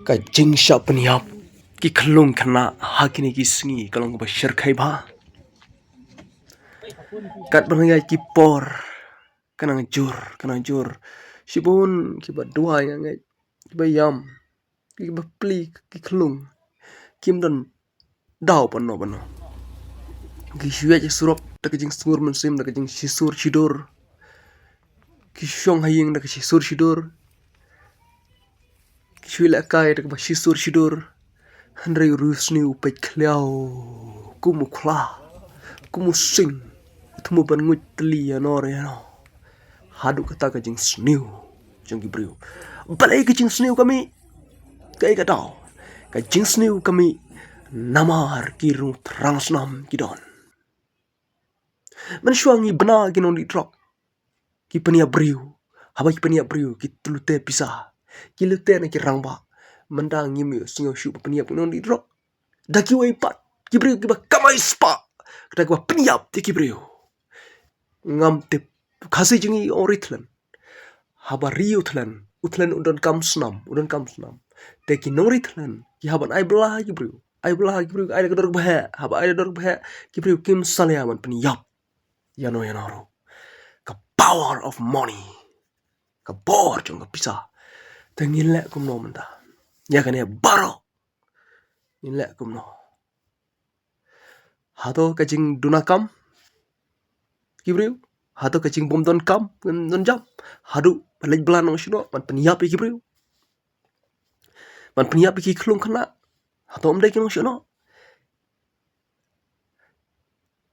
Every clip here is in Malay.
Ka jing sha pniap ki khlung khana hakini ki sngi kalong ba shir khai ba kat bangai ki por kanang jur shibun ki ba dua ngai ki ba yam ki ba pli ki khlung kim don dau pano ki shwe ji surok ta ki jing sur mun sim da ki jing shisur shidor ki shong haying da ki shisur shidor ki shwe la kai da ki ba shisur shidor handre rusni upet khlao kumu khla kumu sing tumu ban ngut tli anor ya no hadu kata ka jing sniu jing gibriu balai ka jing sniu kami kai ka dau ka jing sniu kami namar kiru transnam kidon man shwangi bna ginon di drop ki pania briu haba ki pania briu ki tulute pisa ki lute na ki rangba mandang yimi singo shu pania punon di drop daki wai pat ki briu ki ba kamai spa kata ki ba paniap te ki briu ngam te khasi jingi orithlan haba riuthlan uthlan udon kam snam te ki norithlan ki haban ai blah ki briu ai kador bha haba ai dor bha ki briu kim salyaman paniap yano ka power of money ka bor jong ka pisa te ngile kum no manda ya kan ya baro ngile kum no hato ka jing dunakam kibriu hato ka jing bom don kam don jam hadu balaj blan no shino man paniap kibriu man paniap ki khlung khana hato om dai kinong shino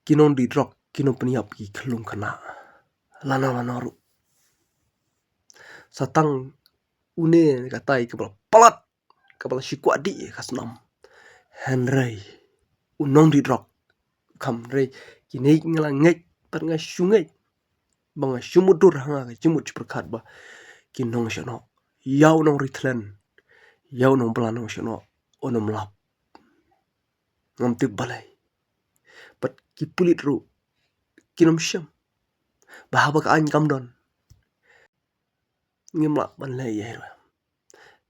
kinon di drop kinon paniap ki khlung khana lana satang une katai ke palat kapal shikwa di kasnam henry unong di drop kam re kini ngala ngek par nga shungai banga shumudur hanga ka jimut perkhat ba kinong shano yaw nong ritlen yaw nong planong shano onom lap ngam te balai pat ki pulit ru kinom sham bahaba ka an kam don ngimla ban lai ye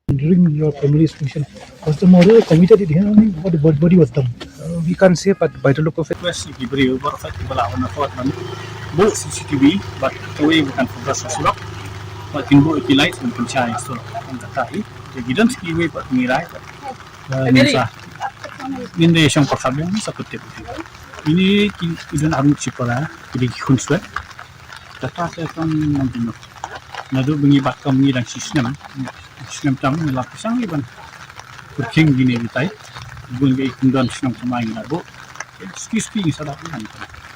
During your family's mission, was the murder committed in here? What the body was done? We can't say, but by the look of it, West Gibril baru saja balawan na man bu CCTV but kawai bukan fokus sulok patin bu ikilai sun pencai sulok ang tatai jadi dan skiwe pat mirai nisa ninde siyang pakabeng sa kutip ini idun arun chipala jadi kunslet tata sa kan nandino nado bengi bakam ni dan sistem tam lapisang iban berking gini ditai gun be kundan sinang pemain nabo ski salah kan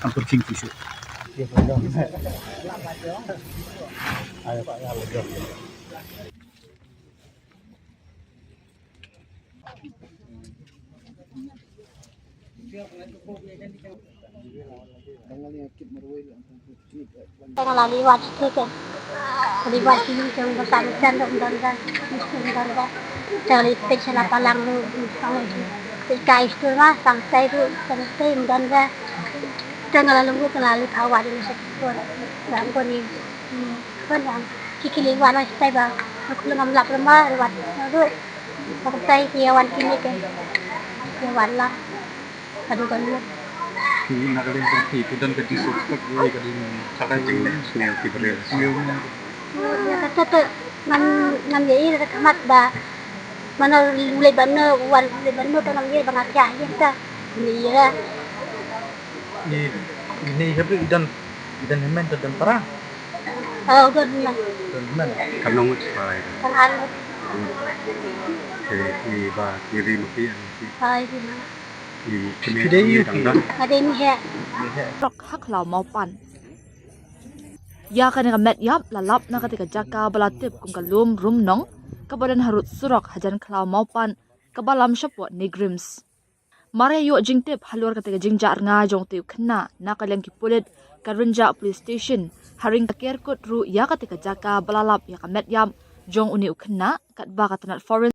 hampir king tisu Tengah liwat itu kan, liwat ini yang bertanding dan dari pecah palang lu kai itu lah sampai itu sampai dan tengah lalu kenali kawan ini sektor dan koni kan yang kiki liwat masih bang aku ngamlap lemah liwat itu sampai kiawan kini kan kiawan lah aduh kan Thì nakalin kung thì dan ka disuk ka gue ka din saka jing sunyo kibril sunyo kata nam ye ira kamat ba mana mulai bana wan mulai bana to nam ye bang aja ta ni ya ini hebri dan hemen dan parah god na dan hemen kanong sepai kan an di ba kiri maki an si hai di na di kemi dangdang ada ni he rok hak lau mau pan ya kan nga met yap lalap na katika jaka balatip kung kalum rum nong kabadan harut surok hajan klau mau pan kabalam shapo negrims mare yo jingtip halur katika jingjar nga jong tip khna na kaleng ki pulit karunja police station haring kerkut ru ya katika jaka balalap ya kamet yam jong uni ukhna kat ba katanat foreign